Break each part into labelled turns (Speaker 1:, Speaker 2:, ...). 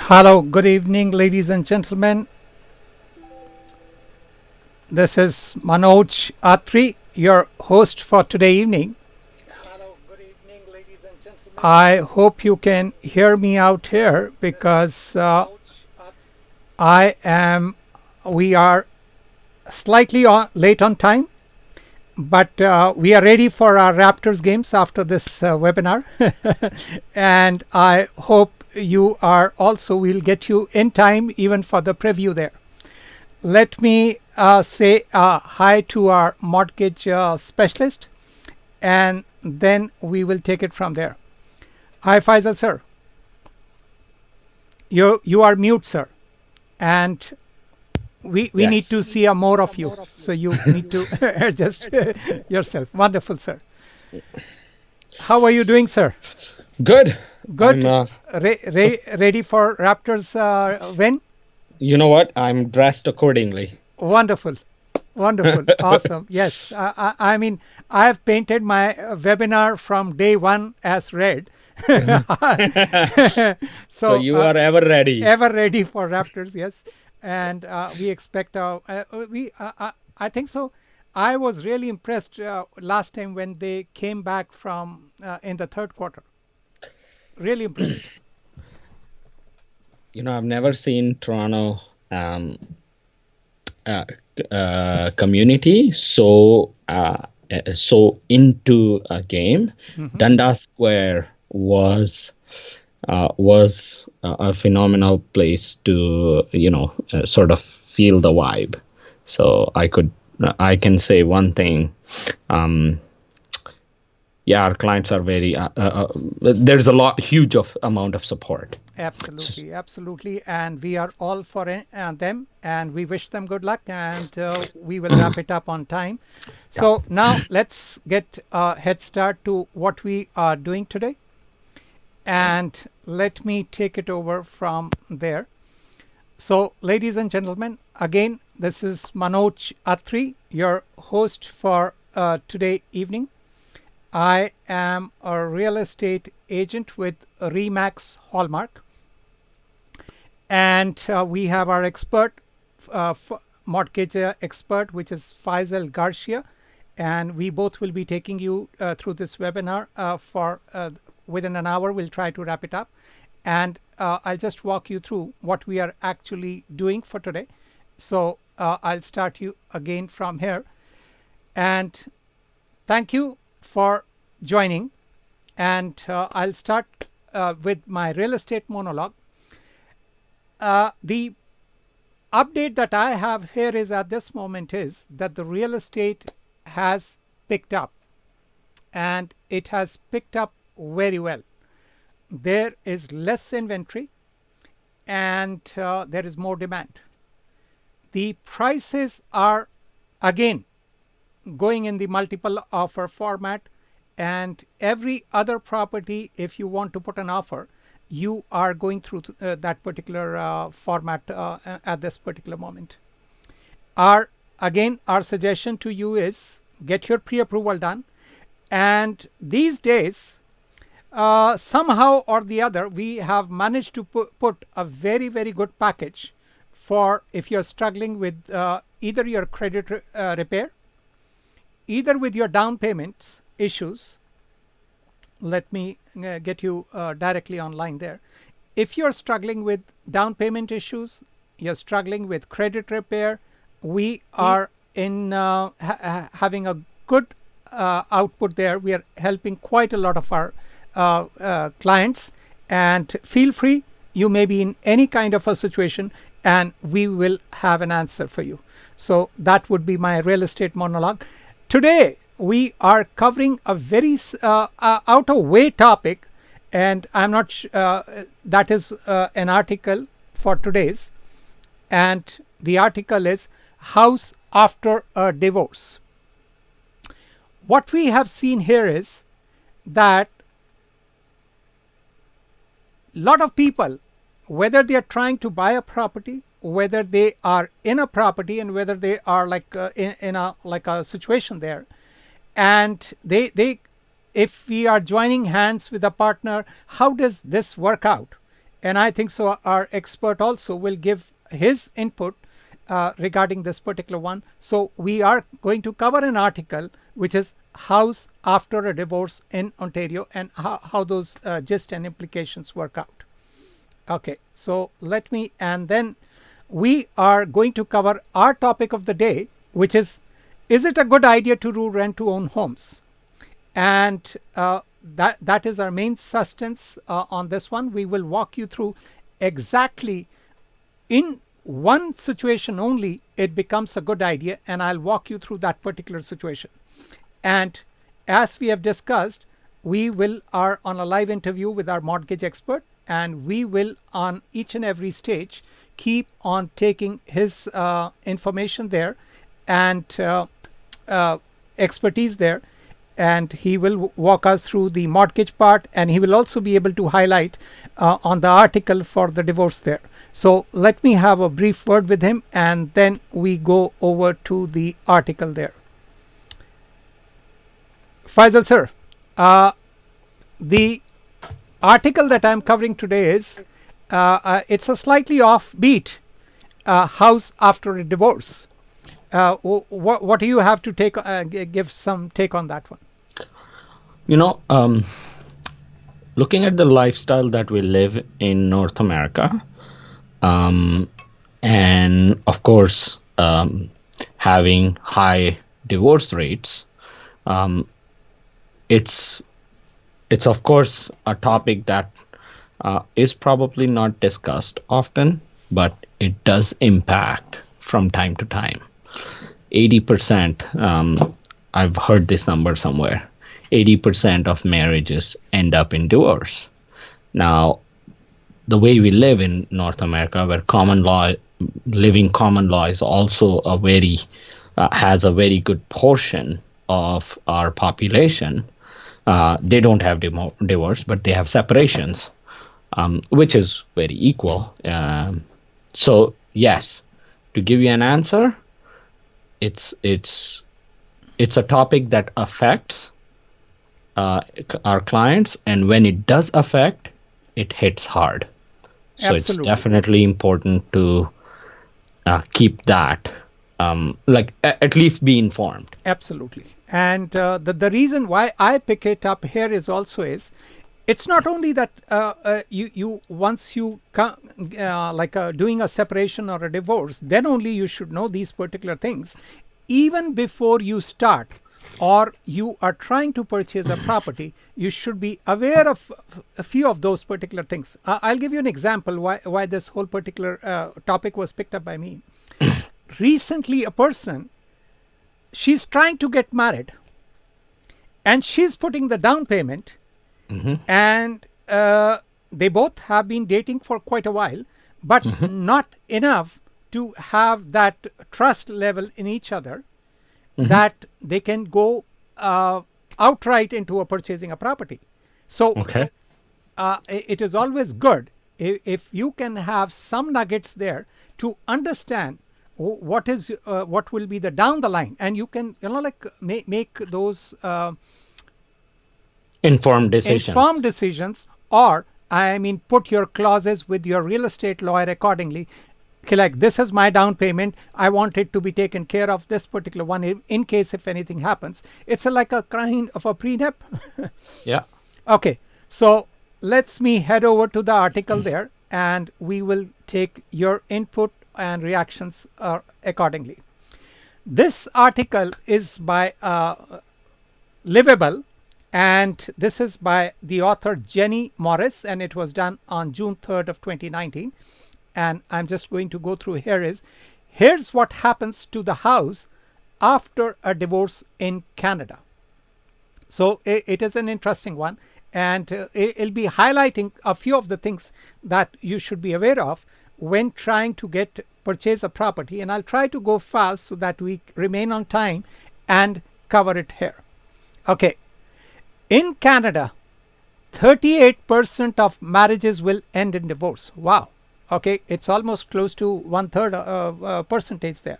Speaker 1: Hello, good evening, ladies and gentlemen. This is Manoj Atri, your host for today evening. Hello, good evening, ladies and gentlemen. I hope you can hear me out here because we are slightly late on time, but we are ready for our Raptors games after this webinar. And I hope you are also, we'll get you in time even for the preview there. Let me say hi to our mortgage specialist, and then we will take it from there. Hi, Faisal, sir. You are mute, sir, and we need to see more of you, so you need to adjust yourself. Wonderful, sir. How are you doing, sir?
Speaker 2: Good.
Speaker 1: Good. Ready for Raptors win?
Speaker 2: You know what? I'm dressed accordingly.
Speaker 1: Wonderful. Wonderful. Awesome. Yes. I mean, I have painted my webinar from day one as red.
Speaker 2: So you are ever ready.
Speaker 1: Ever ready for Raptors, yes. And we expect I think so. I was really impressed last time when they came back from in the third quarter. Really impressed.
Speaker 2: I've never seen Toronto community so into a game. Dundas Square was a phenomenal place to sort of feel the vibe. So I can say one thing. Our clients are very. There's a huge amount of support.
Speaker 1: Absolutely, and we are all for them, and we wish them good luck, and we will wrap it up on time. So now let's get a head start to what we are doing today, and let me take it over from there. So, ladies and gentlemen, again, this is Manoj Atri, your host for today evening. I am a real estate agent with Remax Hallmark, and we have our expert, mortgage expert, which is Faisal Garcia, and we both will be taking you through this webinar for within an hour. We'll try to wrap it up, and I'll just walk you through what we are actually doing for today. So I'll start you again from here, and thank you for joining, and I'll start with my real estate monologue. The update that I have here is at this moment is that the real estate has picked up, and it has picked up very well. There is less inventory, and there is more demand. The prices are again going in the multiple offer format, and every other property, if you want to put an offer, you are going through that particular format at this particular moment. Our suggestion to you is get your pre-approval done, and these days somehow or the other we have managed to put a very, very good package for if you're struggling with either your credit repair, either with your down payments issues. Let me get you directly online there. If you're struggling with down payment issues, you're struggling with credit repair, we are in having a good output there. We are helping quite a lot of our clients, and feel free, you may be in any kind of a situation and we will have an answer for you. So that would be my real estate monologue. Today we are covering a very out of way topic, and I'm not that is an article for today's, and the article is House After a Divorce. What we have seen here is that a lot of people, whether they are trying to buy a property, whether they are in a property, and whether they are like in a situation there, and they if we are joining hands with a partner, how does this work out? And I think so our expert also will give his input regarding this particular one. So we are going to cover an article which is house after a divorce in Ontario, and how those gist and implications work out. Okay, so and then we are going to cover our topic of the day, which is it a good idea to do rent to own homes? And that is our main sustenance on this one. We will walk you through exactly in one situation only it becomes a good idea, and I'll walk you through that particular situation. And as we have discussed, we are on a live interview with our mortgage expert, and we will on each and every stage keep on taking his information there and expertise there, and he will walk us through the mortgage part, and he will also be able to highlight on the article for the divorce there. So let me have a brief word with him, and then we go over to the article there. Faisal sir, the article that I'm covering today is it's a slightly offbeat house after a divorce. What do you have to give some take on that one?
Speaker 2: Looking at the lifestyle that we live in North America, and of course, having high divorce rates, it's of course a topic that is probably not discussed often, but it does impact from time to time. 80%, I've heard this number somewhere, 80% of marriages end up in divorce. Now, the way we live in North America, where living common law is also has a very good portion of our population, they don't have divorce, but they have separations, which is very equal. So yes, to give you an answer, it's a topic that affects our clients, and when it does affect, it hits hard. So Absolutely. It's definitely important to keep that, at least be informed.
Speaker 1: Absolutely. And the reason why I pick it up here is it's not only that you once you come doing a separation or a divorce, then only you should know these particular things. Even before you start or you are trying to purchase a property, you should be aware of a few of those particular things. I'll give you an example why this whole particular topic was picked up by me. Recently, a person, she's trying to get married, and she's putting the down payment, and they both have been dating for quite a while, but not enough to have that trust level in each other that they can go outright into purchasing a property. So it is always good if you can have some nuggets there to understand what will be the down the line, and you can make those informed decisions, or put your clauses with your real estate lawyer accordingly. Like, this is my down payment, I want it to be taken care of, this particular one, in case if anything happens. It's like a kind of a prenup.
Speaker 2: Yeah.
Speaker 1: Okay, so let's me head over to the article there, and we will take your input and reactions accordingly. This article is by Livable, and this is by the author Jenny Morris, and it was done on June 3rd of 2019. And I'm just going to go through here's what happens to the house after a divorce in Canada. So it is an interesting one, and it'll be highlighting a few of the things that you should be aware of when trying to purchase a property. And I'll try to go fast so that we remain on time and cover it here. Okay. In Canada, 38% of marriages will end in divorce. Wow. Okay, it's almost close to 1/3 percentage there.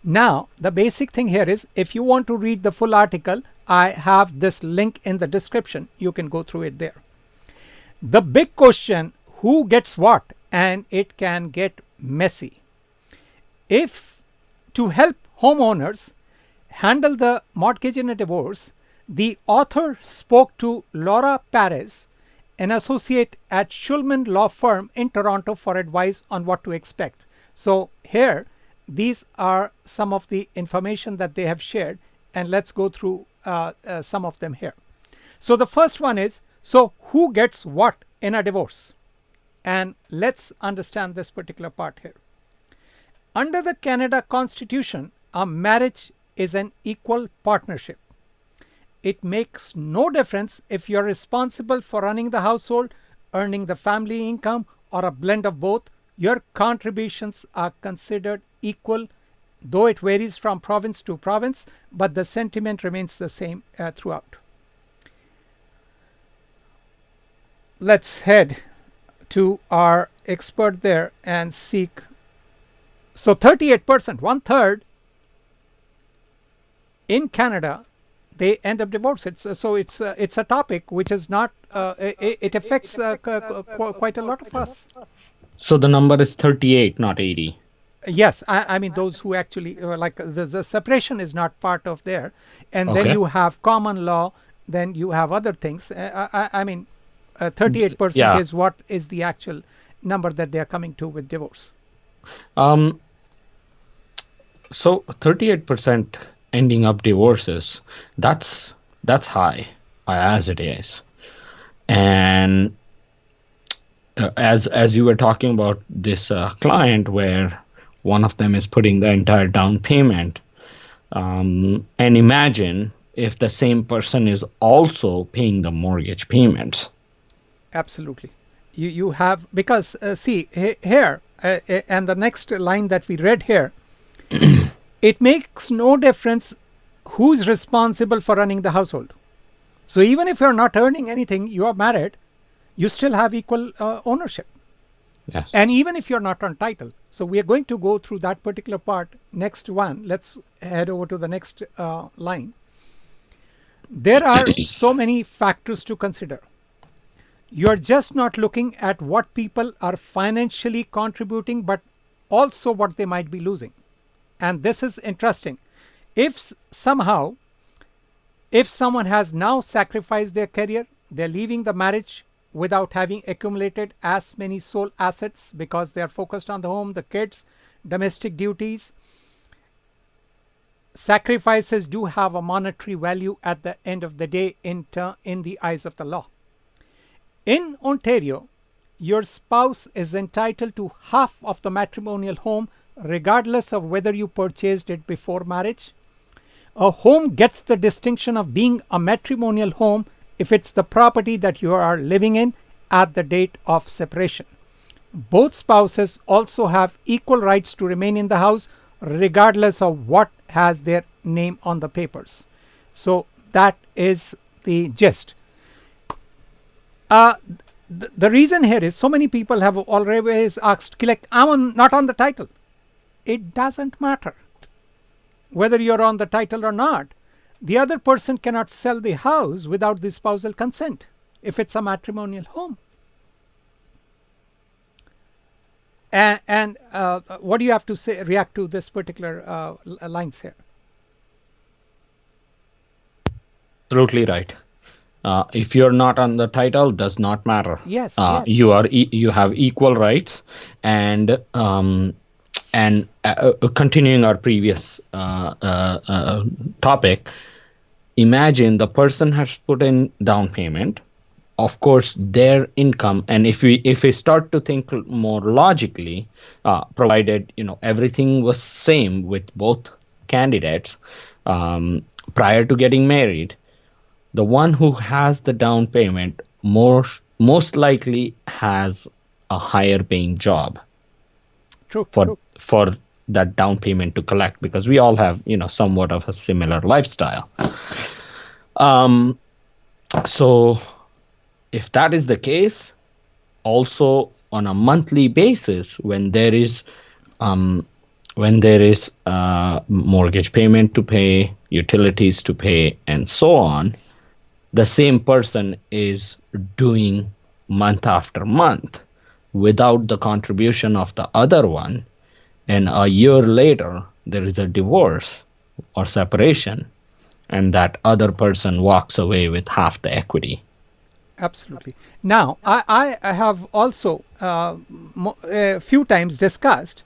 Speaker 1: Now, the basic thing here is, if you want to read the full article, I have this link in the description. You can go through it there. The big question, who gets what, and it can get messy. If to help homeowners handle the mortgage in a divorce, the author spoke to Laura Perez, an associate at Schulman Law Firm in Toronto, for advice on what to expect. So here, these are some of the information that they have shared, and let's go through some of them here. So the first one is, so who gets what in a divorce? And let's understand this particular part here. Under the Canada Constitution, a marriage is an equal partnership. It makes no difference if you're responsible for running the household, earning the family income, or a blend of both. Your contributions are considered equal, though it varies from province to province, but the sentiment remains the same throughout. Let's head to our expert there and seek. So 38%, 1/3 in Canada, they end up divorced. It's a topic which is not, it affects quite a lot of us.
Speaker 2: So the number is 38, not 80.
Speaker 1: Yes, I mean those who actually like the separation is not part of there, and then
Speaker 2: Okay.
Speaker 1: you have common law, then you have other things. I mean, 38%
Speaker 2: Yeah.
Speaker 1: is what is the actual number that they are coming to with divorce.
Speaker 2: So 38% ending up divorces, that's high as it is. And as you were talking about this client where one of them is putting the entire down payment, and imagine if the same person is also paying the mortgage payments.
Speaker 1: Absolutely. You have, because see here, and the next line that we read here, it makes no difference who's responsible for running the household. So even if you're not earning anything, you are married, you still have equal ownership.
Speaker 2: Yes.
Speaker 1: And even if you're not on title. So we are going to go through that particular part. Next one, let's head over to the next line. There are so many factors to consider. You're just not looking at what people are financially contributing, but also what they might be losing. And this is interesting. If someone has now sacrificed their career, they're leaving the marriage without having accumulated as many sole assets because they are focused on the home, the kids, domestic duties. Sacrifices do have a monetary value at the end of the day in the eyes of the law. In Ontario, your spouse is entitled to half of the matrimonial home regardless of whether you purchased it before marriage. A home gets the distinction of being a matrimonial home if it's the property that you are living in at the date of separation. Both spouses also have equal rights to remain in the house regardless of what has their name on the papers. So that is the gist. The reason here is so many people have always asked, like, I'm not on the title. It doesn't matter whether you're on the title or not. The other person cannot sell the house without the spousal consent if it's a matrimonial home. And what do you have to say, react to this particular lines here?
Speaker 2: Absolutely right. If you're not on the title, does not matter.
Speaker 1: Yes.
Speaker 2: You have equal rights, and continuing our previous topic, imagine the person has put in down payment. Of course, their income, and if we start to think more logically, provided everything was same with both candidates prior to getting married, the one who has the down payment most likely has a higher paying job.
Speaker 1: True.
Speaker 2: For that down payment to collect, because we all have somewhat of a similar lifestyle. So if that is the case, also on a monthly basis, when there is mortgage payment to pay, utilities to pay, and so on, the same person is doing month after month. without the contribution of the other one, and a year later there is a divorce or separation, and that other person walks away with half the equity.
Speaker 1: Absolutely. Now, I have also a few times discussed,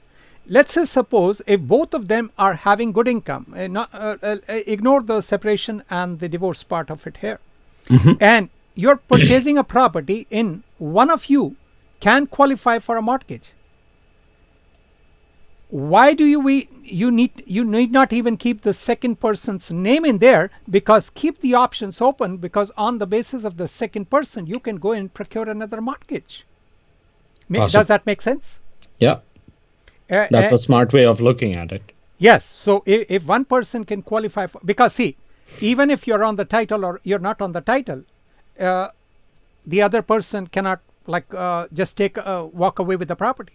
Speaker 1: let's say suppose if both of them are having good income, ignore the separation and the divorce part of it here, and you're purchasing a property in one of you can qualify for a mortgage. Why do you need not even keep the second person's name in there, because keep the options open, because on the basis of the second person you can go and procure another mortgage.
Speaker 2: Awesome.
Speaker 1: Does that make sense?
Speaker 2: Yeah, that's a smart way of looking at it.
Speaker 1: Yes. So if one person can qualify for, because see, even if you're on the title or you're not on the title, the other person cannot just walk away with the property.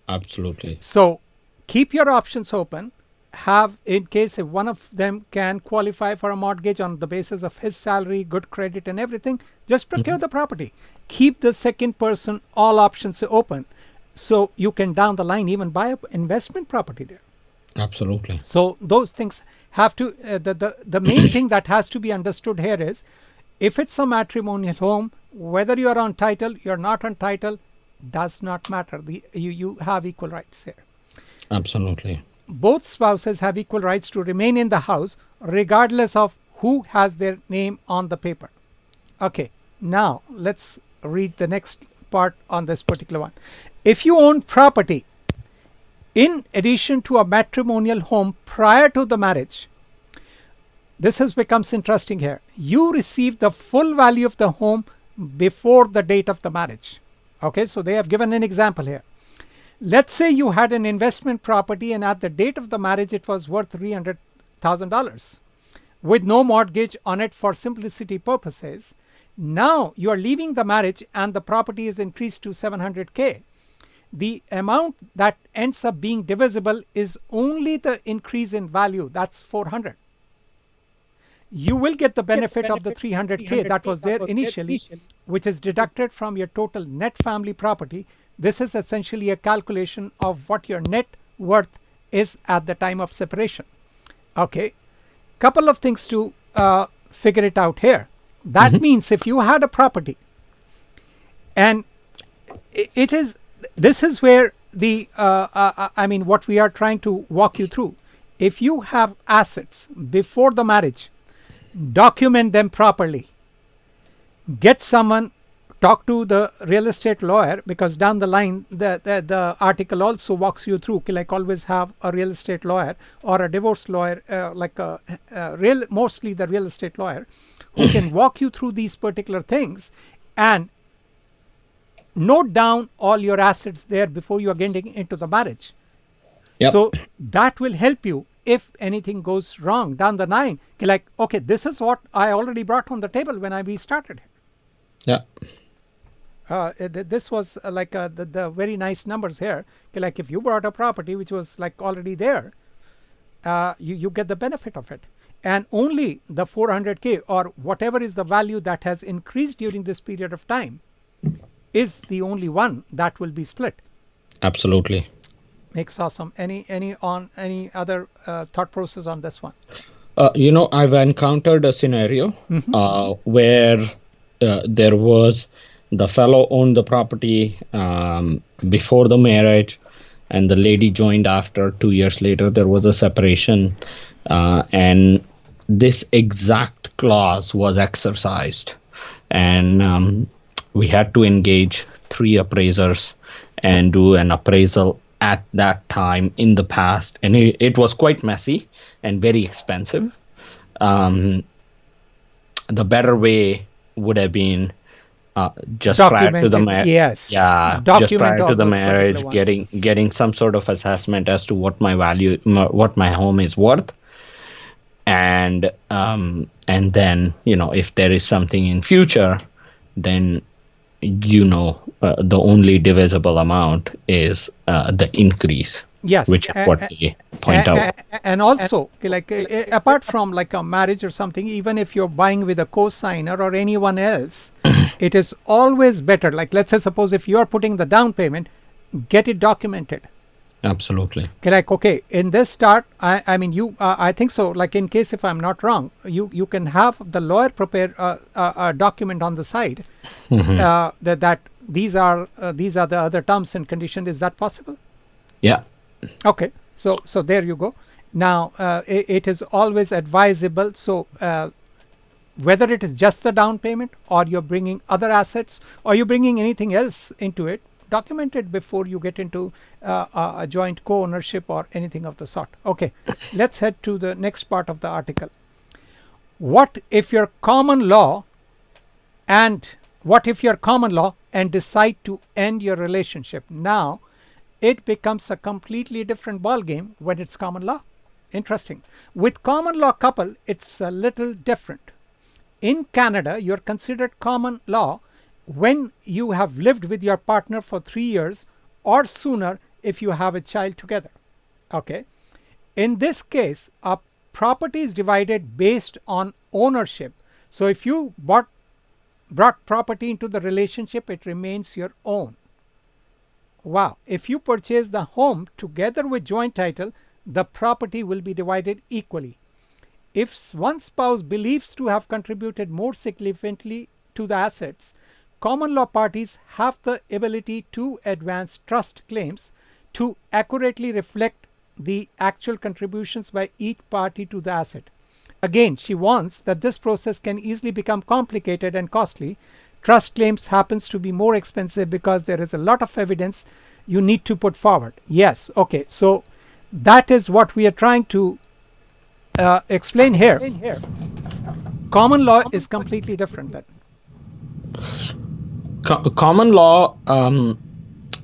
Speaker 2: Absolutely.
Speaker 1: So keep your options open. Have, in case if one of them can qualify for a mortgage on the basis of his salary, good credit and everything, just procure the property. Keep the second person all options open, so you can down the line even buy an investment property there.
Speaker 2: Absolutely.
Speaker 1: So those things have to, the main thing that has to be understood here is, if it's a matrimonial home, whether you're on title, you're not on title, does not matter. You have equal rights here.
Speaker 2: Absolutely.
Speaker 1: Both spouses have equal rights to remain in the house regardless of who has their name on the paper. Okay, now let's read the next part on this particular one. If you own property in addition to a matrimonial home prior to the marriage, this becomes interesting here. You receive the full value of the home before the date of the marriage. Okay, so they have given an example here. Let's say you had an investment property and at the date of the marriage it was worth $300,000 with no mortgage on it for simplicity purposes. Now you are leaving the marriage and the property is increased to $700K. The amount that ends up being divisible is only the increase in value. That's $400. You will get the benefit of the $300K that was there initially, which is deducted from your total net family property. This is essentially a calculation of what your net worth is at the time of separation. Okay, couple of things to figure it out here. That means if you had a property, and this is where what we are trying to walk you through. If you have assets before the marriage, document them properly. Get someone, talk to the real estate lawyer, because down the line the article also walks you through, like always have a real estate lawyer or a divorce lawyer, mostly the real estate lawyer, who can walk you through these particular things and note down all your assets there before you are getting into the marriage.
Speaker 2: Yep.
Speaker 1: So that will help you if anything goes wrong down the line. Like, okay, this is what I already brought on the table when we started.
Speaker 2: Yeah.
Speaker 1: This was the very nice numbers here. Like if you brought a property which was like already there, you get the benefit of it. And only the $400K or whatever is the value that has increased during this period of time is the only one that will be split.
Speaker 2: Absolutely.
Speaker 1: Makes awesome. Any other thought process on this one?
Speaker 2: I've encountered a scenario where there was the fellow owned the property before the marriage, and the lady joined after. 2 years later, there was a separation, and this exact clause was exercised, and we had to engage 3 appraisers and do an appraisal at that time in the past, and it was quite messy and very expensive. The better way would have been just prior to the marriage.
Speaker 1: Yes.
Speaker 2: Yeah, just prior to the marriage, getting some sort of assessment as to what my my home is worth, and then if there is something in future, then the only divisible amount is the increase.
Speaker 1: Yes,
Speaker 2: which is what they point out.
Speaker 1: and also like apart from like a marriage or something, even if you're buying with a co-signer or anyone else, it is always better. Like let's say suppose if you are putting the down payment, get it documented.
Speaker 2: Absolutely.
Speaker 1: Okay, like okay, in this start, I mean you I think so. Like in case if I'm not wrong, you can have the lawyer prepare a document on the side that these are the other terms and conditions. Is that possible?
Speaker 2: Yeah.
Speaker 1: Okay, so there you go. Now it is always advisable. So whether it is just the down payment or you're bringing other assets or you're bringing anything else into it, document it before you get into a joint co-ownership or anything of the sort. Okay, let's head to the next part of the article. What if your common law and decide to end your relationship? Now it becomes a completely different ball game when it's common law. Interesting. With common law couple, it's a little different. In Canada, you're considered common law when you have lived with your partner for 3 years or sooner if you have a child together. Okay. In this case, a property is divided based on ownership. So if you brought property into the relationship, it remains your own. Wow. If you purchase the home together with joint title, the property will be divided equally. If one spouse believes to have contributed more significantly to the assets, common law parties have the ability to advance trust claims to accurately reflect the actual contributions by each party to the asset. Again, she warns that this process can easily become complicated and costly. Trust claims happens to be more expensive because there is a lot of evidence you need to put forward. Yes, okay, so that is what we are trying to explain here. Common law is completely different then.
Speaker 2: Common law,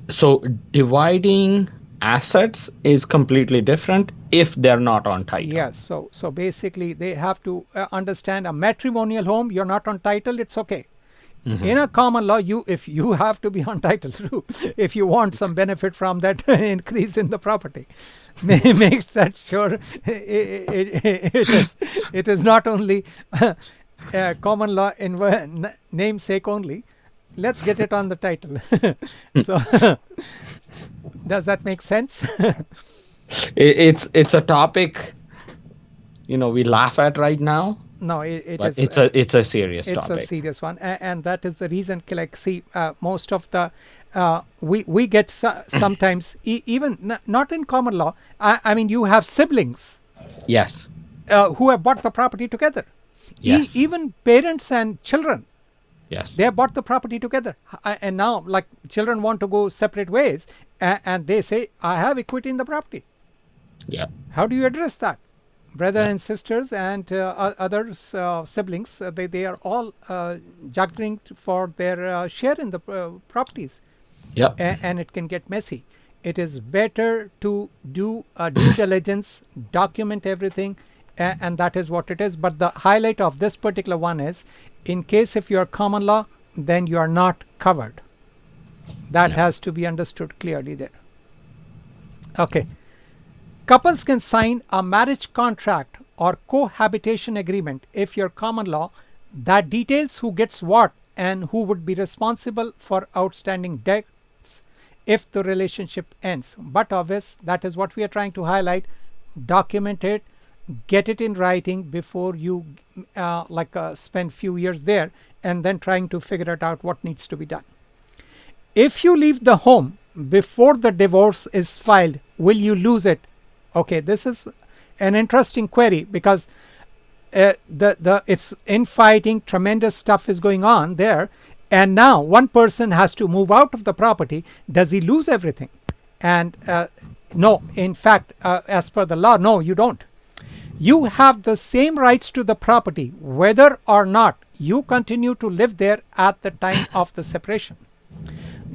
Speaker 2: so dividing assets is completely different if they're not on title.
Speaker 1: Yes, so basically they have to understand a matrimonial home, you're not on title, it's okay. In a common law, if you have to be on title too, if you want some benefit from that increase in the property, makes that sure it is not only common law in namesake only. Let's get it on the title. So does that make sense?
Speaker 2: It's a topic, we laugh at right now.
Speaker 1: No, it
Speaker 2: but
Speaker 1: is.
Speaker 2: It's a serious topic.
Speaker 1: It's a serious one, and that is the reason. Like, see, most of the we get sometimes even not in common law. I mean, you have siblings.
Speaker 2: Yes.
Speaker 1: Who have bought the property together.
Speaker 2: Yes.
Speaker 1: Even parents and children.
Speaker 2: Yes.
Speaker 1: They have bought the property together, and now like children want to go separate ways, and they say, "I have equity in the property."
Speaker 2: Yeah.
Speaker 1: How do you address that? Brother and sisters and other siblings, they are all juggling for their share in the properties.
Speaker 2: Yeah.
Speaker 1: And it can get messy. It is better to do a due diligence, document everything, and that is what it is. But the highlight of this particular one is, in case if you are common law, then you are not covered. That has to be understood clearly there. Okay. Couples can sign a marriage contract or cohabitation agreement if you're common law that details who gets what and who would be responsible for outstanding debts if the relationship ends. But obvious, that is what we are trying to highlight. Document it, get it in writing before you spend few years there and then trying to figure it out what needs to be done. If you leave the home before the divorce is filed, will you lose it? Okay, this is an interesting query because it's infighting, tremendous stuff is going on there, and now one person has to move out of the property. Does he lose everything? And no, in fact, as per the law, no, you don't. You have the same rights to the property whether or not you continue to live there at the time of the separation.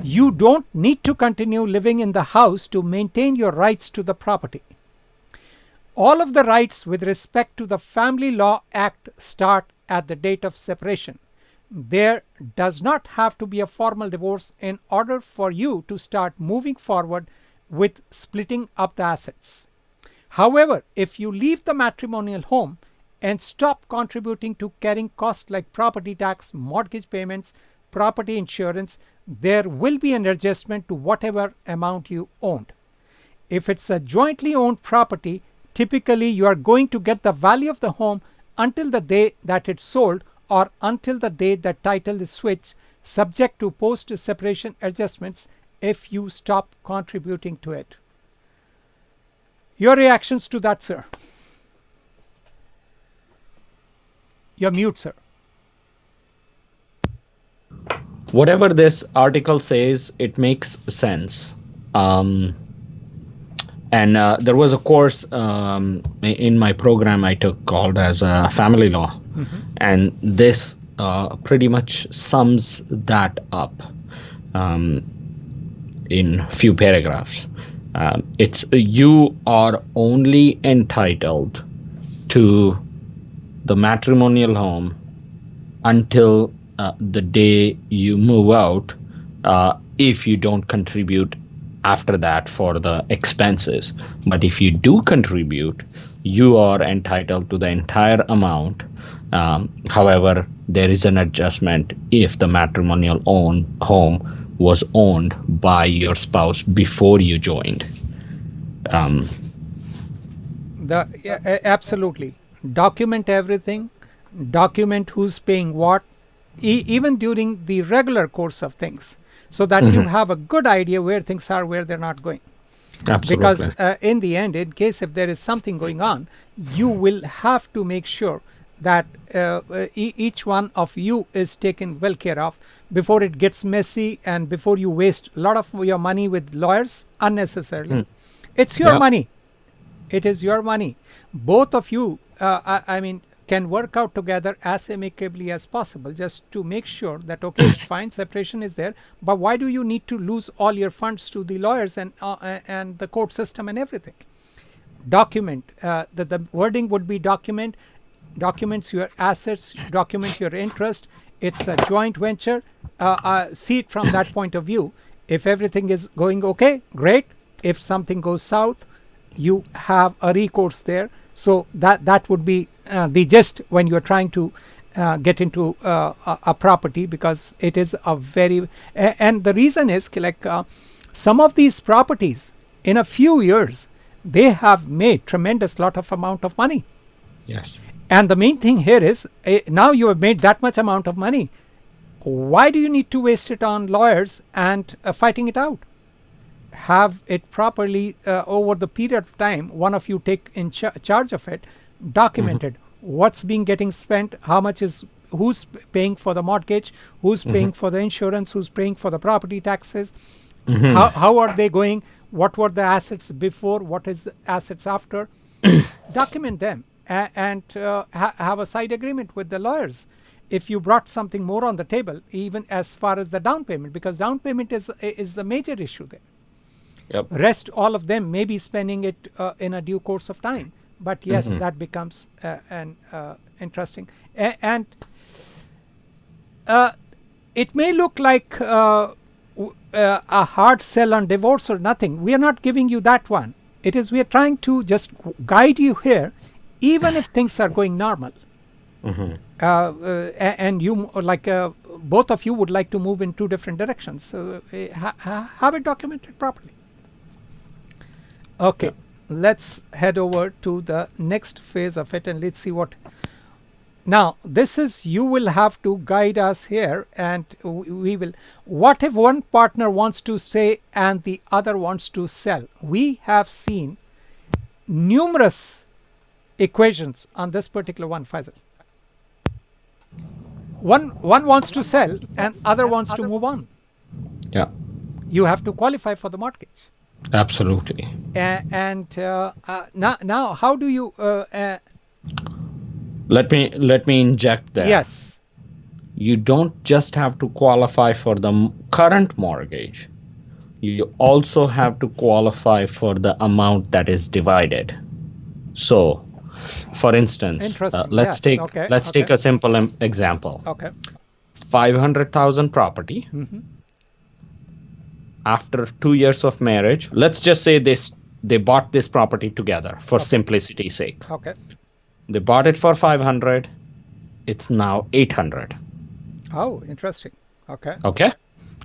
Speaker 1: You don't need to continue living in the house to maintain your rights to the property. All of the rights with respect to the Family Law Act start at the date of separation. There does not have to be a formal divorce in order for you to start moving forward with splitting up the assets. However, if you leave the matrimonial home and stop contributing to carrying costs like property tax, mortgage payments, property insurance, there will be an adjustment to whatever amount you owned. If it's a jointly owned property, typically you are going to get the value of the home until the day that it's sold or until the day that title is switched, subject to post-separation adjustments if you stop contributing to it. Your reactions to that, sir? You're mute, sir.
Speaker 2: Whatever this article says, it makes sense. And there was a course in my program I took called as Family Law. And this pretty much sums that up in few paragraphs. It's you are only entitled to the matrimonial home until the day you move out, if you don't contribute after that for the expenses. But if you do contribute, you are entitled to the entire amount. However, there is an adjustment if the matrimonial home was owned by your spouse before you joined.
Speaker 1: Absolutely. Document everything. Document who's paying what, even during the regular course of things, so that you have a good idea where things are, where they're not going.
Speaker 2: Absolutely.
Speaker 1: Because in the end, in case if there is something going on, you will have to make sure that each one of you is taken well care of before it gets messy and before you waste a lot of your money with lawyers unnecessarily. It's your money. It is your money. Both of you, can work out together as amicably as possible, just to make sure that, okay, fine, separation is there, but why do you need to lose all your funds to the lawyers and the court system and everything? Document. The wording would be documents your assets, document your interest. It's a joint venture. See it from that point of view. If everything is going okay, great. If something goes south, you have a recourse there. So that would be the gist when you're trying to get into a property, because it is a very and the reason is like some of these properties in a few years they have made tremendous lot of amount of money.
Speaker 2: Yes.
Speaker 1: And the main thing here is now you have made that much amount of money. Why do you need to waste it on lawyers and fighting it out? Have it properly over the period of time. One of you take in charge of it, documented what's being getting spent, how much is, who's paying for the mortgage, who's paying for the insurance, who's paying for the property taxes, how are they going, what were the assets before, what is the assets after. Document them and have a side agreement with the lawyers. If you brought something more on the table, even as far as the down payment, because down payment is the major issue there.
Speaker 2: Yep.
Speaker 1: Rest, all of them may be spending it in a due course of time. But yes, that becomes interesting. And it may look like a hard sell on divorce or nothing. We are not giving you that one. It is, we are trying to just guide you here, even if things are going normal. And you, like both of you would like to move in two different directions. So have it documented properly. Okay, let's head over to the next phase of it and let's see what. Now, this is, you will have to guide us here, and we will. What if one partner wants to stay and the other wants to sell? We have seen numerous equations on this particular one, Faisal. One wants to sell and other wants to move on.
Speaker 2: Yeah.
Speaker 1: You have to qualify for the mortgage.
Speaker 2: Absolutely.
Speaker 1: And now, how do you?
Speaker 2: Let me inject that.
Speaker 1: Yes.
Speaker 2: You don't just have to qualify for the current mortgage. You also have to qualify for the amount that is divided. So, for instance, let's take a simple example.
Speaker 1: Okay.
Speaker 2: 500,000 property. after 2 years of marriage, let's just say they bought this property together for simplicity's sake.
Speaker 1: Okay.
Speaker 2: They bought it for 500. It's now 800.
Speaker 1: Oh, interesting. Okay.
Speaker 2: Okay.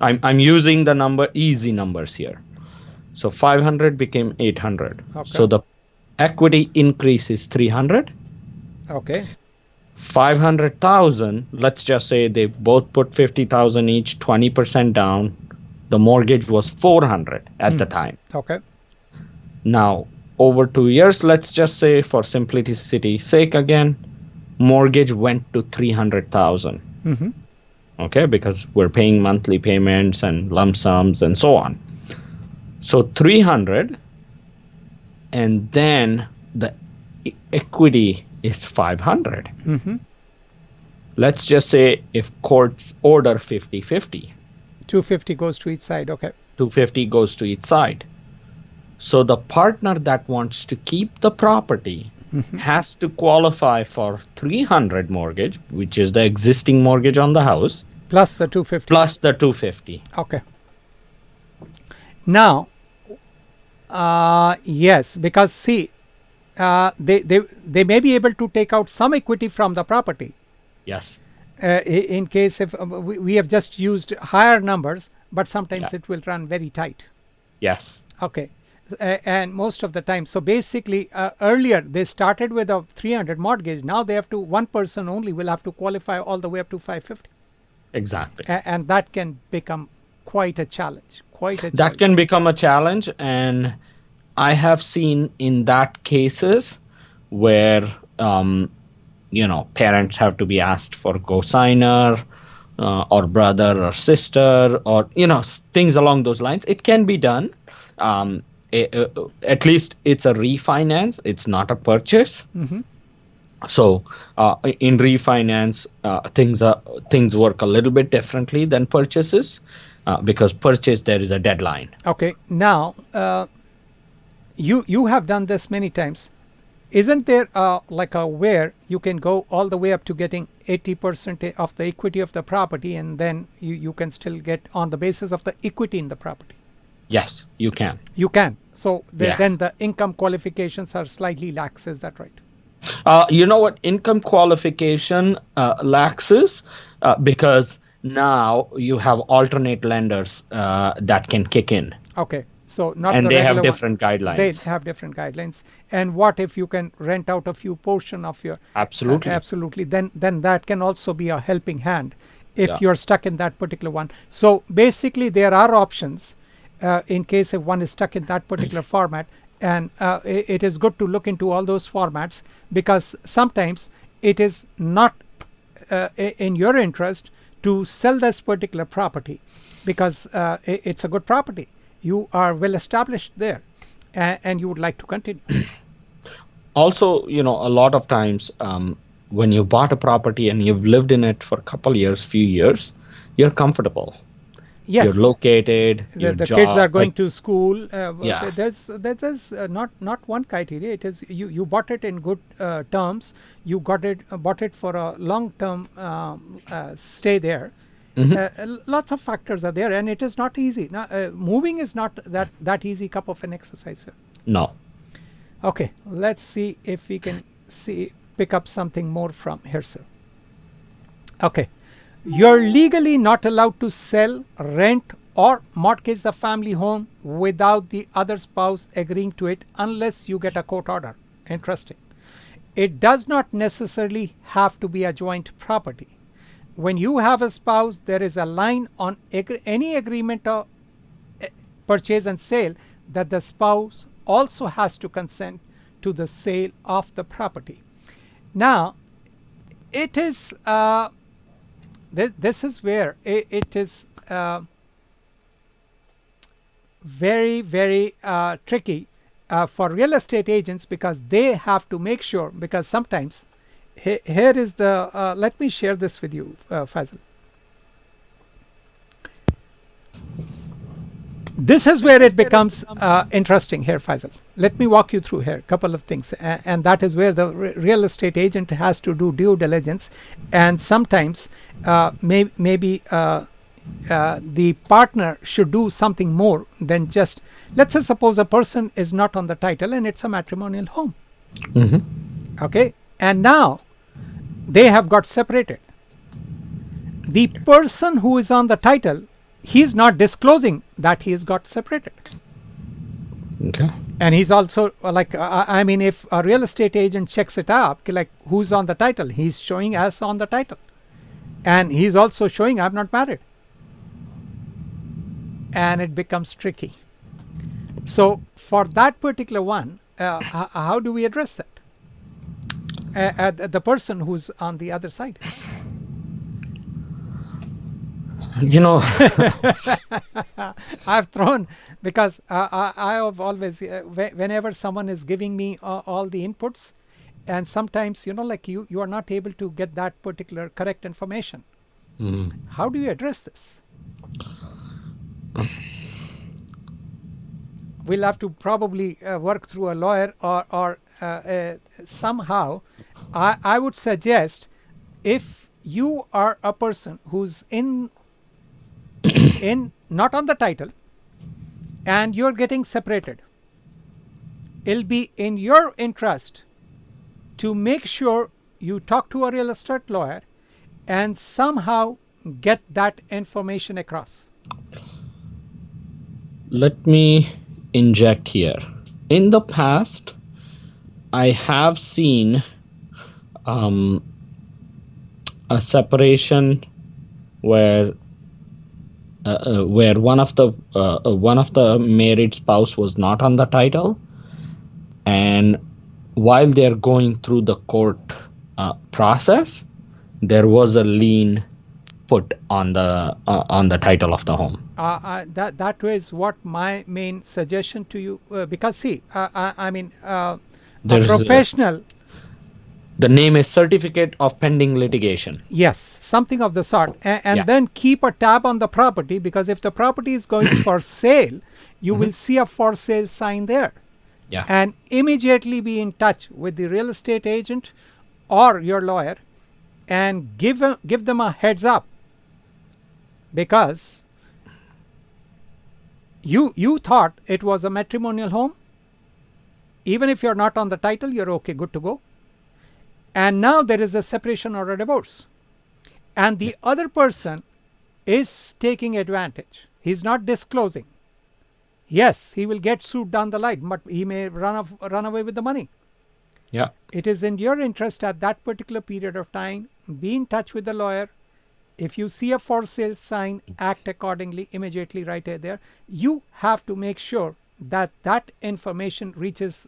Speaker 2: I'm using the easy numbers here. So 500 became 800.
Speaker 1: Okay.
Speaker 2: So the equity increase is 300.
Speaker 1: Okay.
Speaker 2: 500,000, let's just say they both put 50,000 each, 20% down. The mortgage was 400 at the time.
Speaker 1: Okay.
Speaker 2: Now, over 2 years, let's just say for simplicity's sake again, mortgage went to 300,000.
Speaker 1: Mm-hmm.
Speaker 2: Okay, because we're paying monthly payments and lump sums and so on. So 300, and then the equity is 500.
Speaker 1: Mm-hmm.
Speaker 2: Let's just say if courts order 50-50.
Speaker 1: 250 goes to each side. Okay.
Speaker 2: 250 goes to each side. So the partner that wants to keep the property has to qualify for 300 mortgage, which is the existing mortgage on the house.
Speaker 1: Plus the 250.
Speaker 2: Plus the 250.
Speaker 1: Okay. Now, yes, because see, they may be able to take out some equity from the property.
Speaker 2: Yes.
Speaker 1: In case if we have just used higher numbers, but sometimes it will run very tight.
Speaker 2: Yes.
Speaker 1: Okay. And most of the time, so basically earlier they started with a 300 mortgage. Now they have to, one person only will have to qualify all the way up to 550.
Speaker 2: Exactly.
Speaker 1: And that can become quite a challenge.
Speaker 2: That can become a challenge, and I have seen in that cases where parents have to be asked for co-signer or brother or sister or things along those lines. It can be done. At least it's a refinance. It's not a purchase.
Speaker 1: Mm-hmm.
Speaker 2: So in refinance, things work a little bit differently than purchases. Because purchase, there is a deadline.
Speaker 1: Okay. Now, you have done this many times. Isn't there like a where you can go all the way up to getting 80% of the equity of the property, and then you can still get on the basis of the equity in the property?
Speaker 2: Yes, you can.
Speaker 1: You can. So
Speaker 2: Yes.
Speaker 1: then the income qualifications are slightly lax. Is that right?
Speaker 2: You know what? Income qualification laxes because now you have alternate lenders that can kick in.
Speaker 1: Okay. So not
Speaker 2: And
Speaker 1: the
Speaker 2: they have
Speaker 1: regular
Speaker 2: different
Speaker 1: one.
Speaker 2: guidelines.
Speaker 1: They have different guidelines. And what if you can rent out a few portion of your?
Speaker 2: Absolutely.
Speaker 1: Absolutely. Then that can also be a helping hand if
Speaker 2: Yeah.
Speaker 1: you're stuck in that particular one. So basically there are options in case if one is stuck in that particular format. And it is good to look into all those formats, because sometimes it is not in your interest to sell this particular property, because it's a good property. You are well established there, and you would like to continue.
Speaker 2: Also, a lot of times when you bought a property and you've lived in it for a couple years, few years, you're comfortable.
Speaker 1: Yes.
Speaker 2: You're located.
Speaker 1: The
Speaker 2: job,
Speaker 1: kids are going to school.
Speaker 2: Yeah.
Speaker 1: There's not one criteria. It is you bought it in good terms. You bought it for a long term stay there. Lots of factors are there, and it is not easy. Now, moving is not that easy cup of an exercise, sir.
Speaker 2: No.
Speaker 1: Okay, let's see if we can pick up something more from here, sir. Okay. You're legally not allowed to sell, rent, or mortgage the family home without the other spouse agreeing to it unless you get a court order. Interesting. It does not necessarily have to be a joint property. When you have a spouse, there is a line on any agreement of purchase and sale that the spouse also has to consent to the sale of the property. Now, it is... this is where it is very, very tricky for real estate agents, because they have to make sure, because sometimes here is the let me share this with you, Faisal. This is where it becomes interesting here, Faisal. Let me walk you through here a couple of things, and that is where the real estate agent has to do due diligence, and sometimes maybe the partner should do something more than just, let's say suppose a person is not on the title and it's a matrimonial home. Okay, and now they have got separated. The person who is on the title, he's not disclosing that he has got separated.
Speaker 2: Okay.
Speaker 1: And he's also like, I mean, if a real estate agent checks it up, like who's on the title, he's showing as on the title. And he's also showing I'm not married. And it becomes tricky. So for that particular one, how do we address that? The person who's on the other side.
Speaker 2: You know,
Speaker 1: I've thrown, because I have always, whenever someone is giving me all the inputs, and sometimes, like you are not able to get that particular correct information. How do you address this? We'll have to probably work through a lawyer or somehow. I would suggest, if you are a person who's in not on the title and you're getting separated, it'll be in your interest to make sure you talk to a real estate lawyer and somehow get that information across.
Speaker 2: Let me inject here. In the past, I have seen a separation where one of the married spouse was not on the title, and while they're going through the court process, there was a lien put on the title of the home.
Speaker 1: That was what my main suggestion to you, because see, I mean, a professional.
Speaker 2: The name is Certificate of Pending Litigation.
Speaker 1: Yes, something of the sort. And then keep a tab on the property, because if the property is going for sale, you will see a for sale sign there.
Speaker 2: Yeah.
Speaker 1: And immediately be in touch with the real estate agent or your lawyer and give them a heads up, because you thought it was a matrimonial home. Even if you're not on the title, you're okay, good to go. And now there is a separation or a divorce. And the other person is taking advantage. He's not disclosing. Yes, he will get sued down the line, but he may run away with the money.
Speaker 2: Yeah.
Speaker 1: It is in your interest at that particular period of time, be in touch with the lawyer. If you see a for sale sign, act accordingly, immediately right there. You have to make sure that information reaches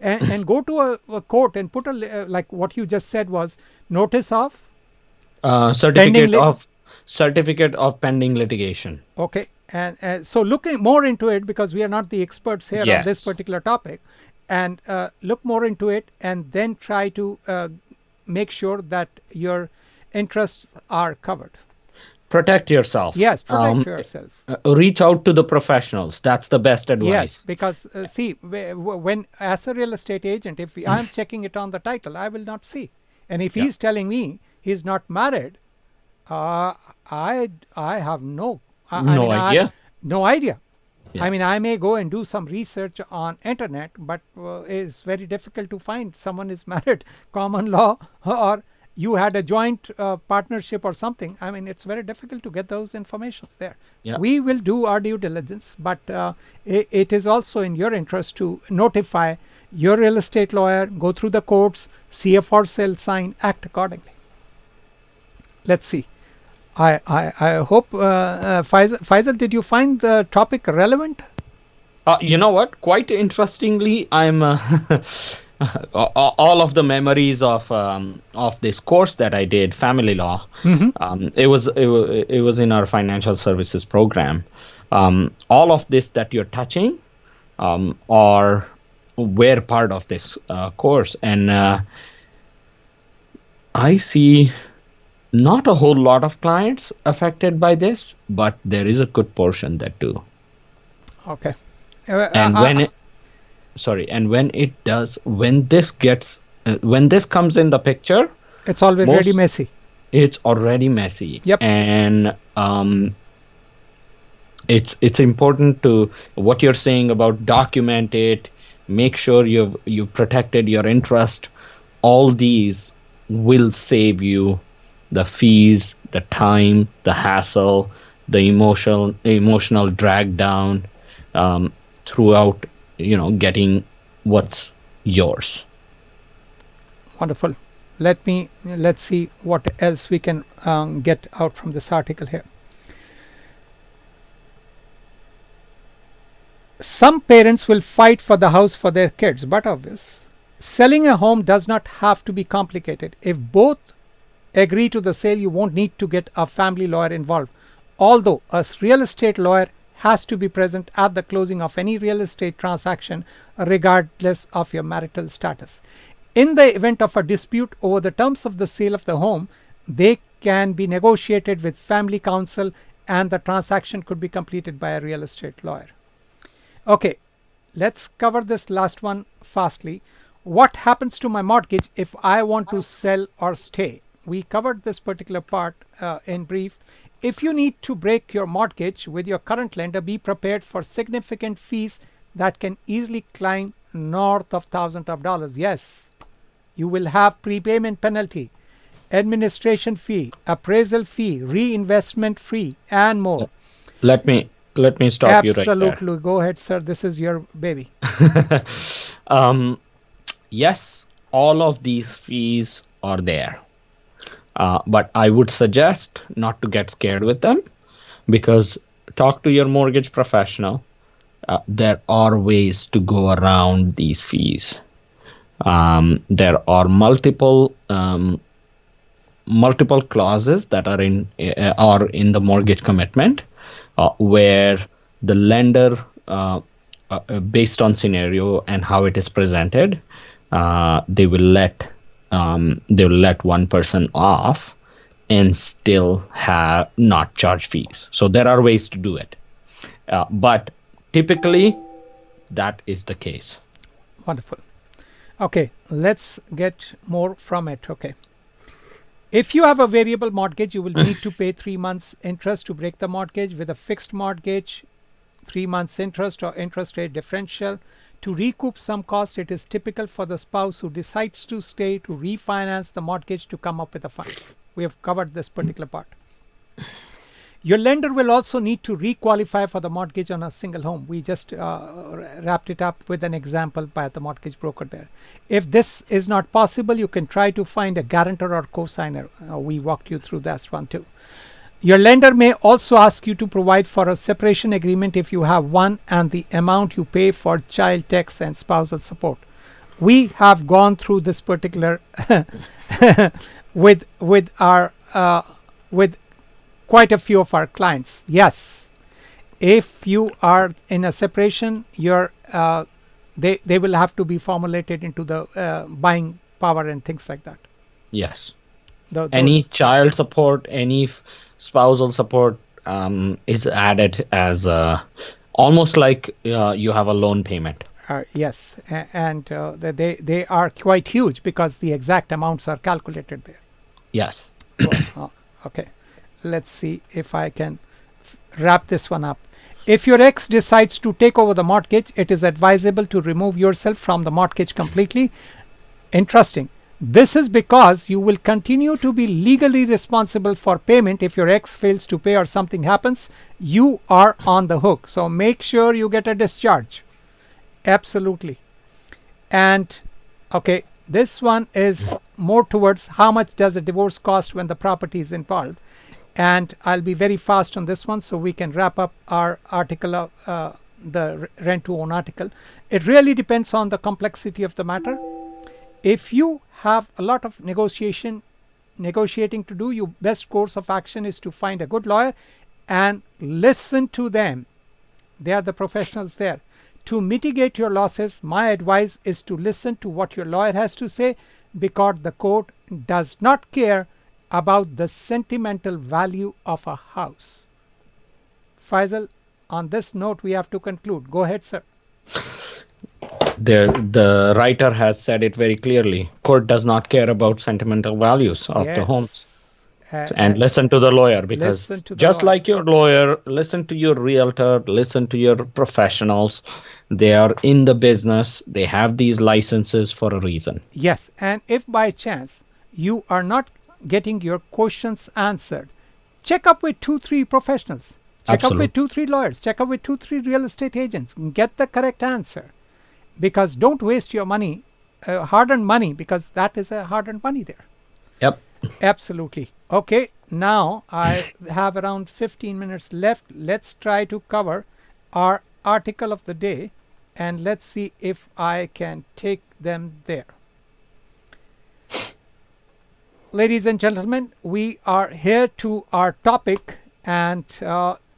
Speaker 1: and go to a court and put like what you just said was notice of
Speaker 2: certificate of pending litigation.
Speaker 1: Okay, and so looking more into it, because we are not the experts here on this particular topic, and look more into it, and then try to make sure that your interests are covered.
Speaker 2: Protect yourself.
Speaker 1: Yes, protect yourself.
Speaker 2: Reach out to the professionals. That's the best advice.
Speaker 1: Yes, because see, when as a real estate agent, if I'm checking it on the title, I will not see. And if he's telling me he's not married, I have no idea. No idea. Yeah. I mean, I may go and do some research on internet, but it's very difficult to find someone is married, common law, or you had a joint partnership or something. I mean, it's very difficult to get those informations there. Yeah. We will do our due diligence, but it is also in your interest to notify your real estate lawyer, go through the courts, see a for sale sign, act accordingly. Let's see. I hope, Faisal, did you find the topic relevant?
Speaker 2: You know what? Quite interestingly, I'm all of the memories of this course that I did, family law. Mm-hmm. It was in our financial services program. All of this that you're touching were part of this course, and I see not a whole lot of clients affected by this, but there is a good portion that do.
Speaker 1: Okay.
Speaker 2: And when this comes in the picture,
Speaker 1: it's already messy.
Speaker 2: It's already messy.
Speaker 1: Yep.
Speaker 2: And It's important to what you're saying about document it, make sure you've protected your interest. All these will save you the fees, the time, the hassle, the emotional drag down, throughout, getting what's yours.
Speaker 1: Wonderful. Let's see what else we can get out from this article here. Some parents will fight for the house for their kids, but obvious. Selling a home does not have to be complicated. If both agree to the sale, you won't need to get a family lawyer involved. Although a real estate lawyer has to be present at the closing of any real estate transaction, regardless of your marital status. In the event of a dispute over the terms of the sale of the home, they can be negotiated with family counsel and the transaction could be completed by a real estate lawyer. Okay, let's cover this last one fastly. What happens to my mortgage if I want to sell or stay? We covered this particular part in brief. If you need to break your mortgage with your current lender, be prepared for significant fees that can easily climb north of thousands of dollars. Yes, you will have prepayment penalty, administration fee, appraisal fee, reinvestment fee, and more.
Speaker 2: Let me stop you right there.
Speaker 1: Absolutely. Go ahead, sir. This is your baby.
Speaker 2: Yes, all of these fees are there. But I would suggest not to get scared with them, because talk to your mortgage professional. There are ways to go around these fees. There are multiple clauses that are in the mortgage commitment, where the lender, based on scenario and how it is presented, they will let one person off and still have not charge fees. So there are ways to do it, but typically that is the case.
Speaker 1: Wonderful. Okay, let's get more from it. Okay. If you have a variable mortgage, you will need to pay 3 months interest to break the mortgage. With a fixed mortgage, 3 months interest or interest rate differential. To recoup some cost, it is typical for the spouse who decides to stay to refinance the mortgage to come up with the funds. We have covered this particular part. Your lender will also need to requalify for the mortgage on a single home. We just wrapped it up with an example by the mortgage broker there. If this is not possible, you can try to find a guarantor or co-signer. We walked you through that one too. Your lender may also ask you to provide for a separation agreement if you have one, and the amount you pay for child tax and spousal support. We have gone through this particular with quite a few of our clients. Yes, if you are in a separation, they will have to be formulated into the buying power and things like that.
Speaker 2: Yes. Any child support, any spousal support is added as almost like you have a loan payment.
Speaker 1: Yes, and they are quite huge because the exact amounts are calculated there.
Speaker 2: Yes.
Speaker 1: Okay, let's see if I can wrap this one up. If your ex decides to take over the mortgage, it is advisable to remove yourself from the mortgage completely. Interesting. This is because you will continue to be legally responsible for payment. If your ex fails to pay or something happens, you are on the hook. So make sure you get a discharge. Absolutely. And okay, this one is more towards how much does a divorce cost when the property is involved. And I'll be very fast on this one so we can wrap up our article, the rent to own article. It really depends on the complexity of the matter. If you have a lot of negotiating to do, your best course of action is to find a good lawyer and listen to them. They are the professionals there. To mitigate your losses, my advice is to listen to what your lawyer has to say, because the court does not care about the sentimental value of a house. Faisal, on this note, we have to conclude. Go ahead, sir.
Speaker 2: The writer has said it very clearly. Court does not care about sentimental values of the homes. And listen to the lawyer, because
Speaker 1: listen to the
Speaker 2: just
Speaker 1: lawyer.
Speaker 2: like your lawyer, listen to your realtor, listen to your professionals. They are in the business. They have these licenses for a reason.
Speaker 1: Yes, and if by chance you are not getting your questions answered, check up with 2-3 professionals. Check up with
Speaker 2: Absolutely.
Speaker 1: 2-3 lawyers. Check up with 2-3 real estate agents. Get the correct answer. Because don't waste your money, hard-earned money, because that is a hard-earned money there.
Speaker 2: Yep.
Speaker 1: Absolutely. Okay, now I have around 15 minutes left. Let's try to cover our article of the day, and let's see if I can take them there. Ladies and gentlemen, we are here to our topic, and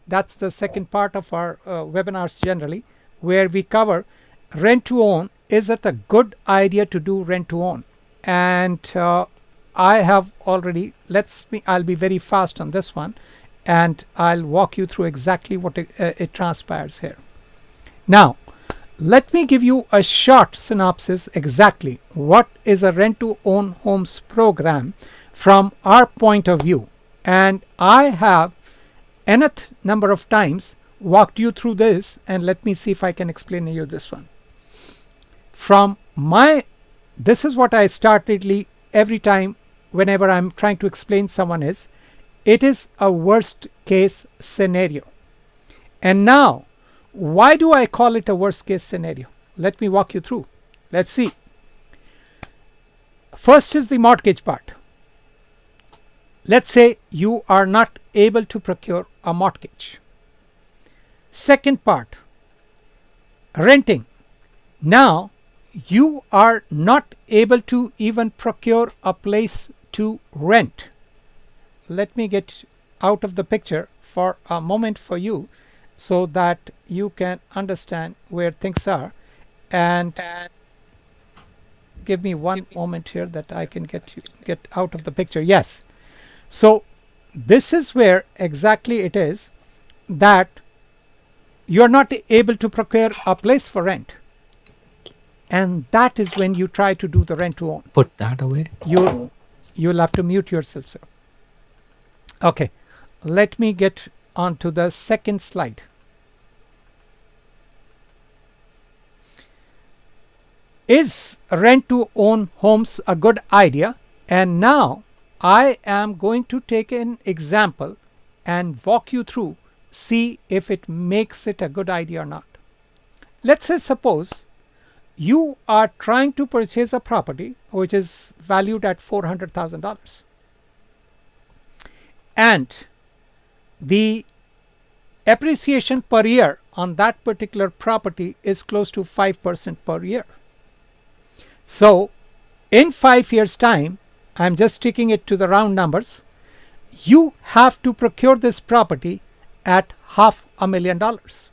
Speaker 1: that's the second part of our webinars generally, where we cover rent to own. Is it a good idea to do rent to own? And I have already, I'll be very fast on this one, and I'll walk you through exactly what it transpires here. Now, let me give you a short synopsis exactly what is a rent to own homes program from our point of view. And I have nth number of times walked you through this, and let me see if I can explain to you this one. This is what I started every time whenever I'm trying to explain someone is, it is a worst case scenario. And now, why do I call it a worst case scenario? Let me walk you through. Let's see. First is the mortgage part. Let's say you are not able to procure a mortgage. Second part, renting. Now, you are not able to even procure a place to rent. Let me get out of the picture for a moment for you so that you can understand where things are, and give me one moment here that I can get out of the picture. Yes. So this is where exactly it is that you're not able to procure a place for rent. And that is when you try to do the rent to own.
Speaker 2: Put that away.
Speaker 1: You'll have to mute yourself, sir. Okay, let me get on to the second slide. Is rent to own homes a good idea? And now I am going to take an example and walk you through, see if it makes it a good idea or not. Let's say suppose you are trying to purchase a property which is valued at $400,000, and the appreciation per year on that particular property is close to 5% per year. So in 5 years time, I'm just sticking it to the round numbers, you have to procure this property at $500,000.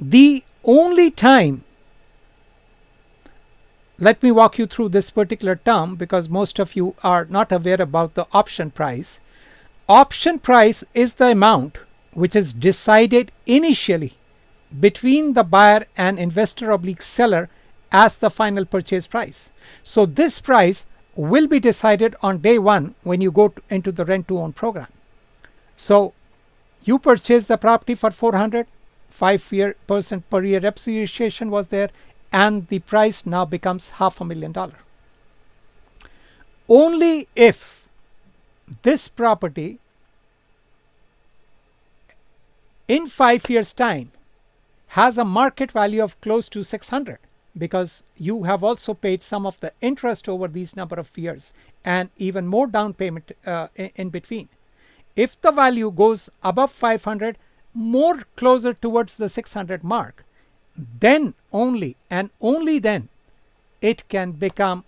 Speaker 1: The only time, let me walk you through this particular term because most of you are not aware about the option price. Option price is the amount which is decided initially between the buyer and investor / seller as the final purchase price. So this price will be decided on day one when you go into the rent to own program. So you purchase the property for 400, 5% per year appreciation was there, and the price now becomes $500,000. Only if this property in 5 years time has a market value of close to 600, because you have also paid some of the interest over these number of years and even more down payment in between. If the value goes above 500, more closer towards the 600 mark, then only and only then it can become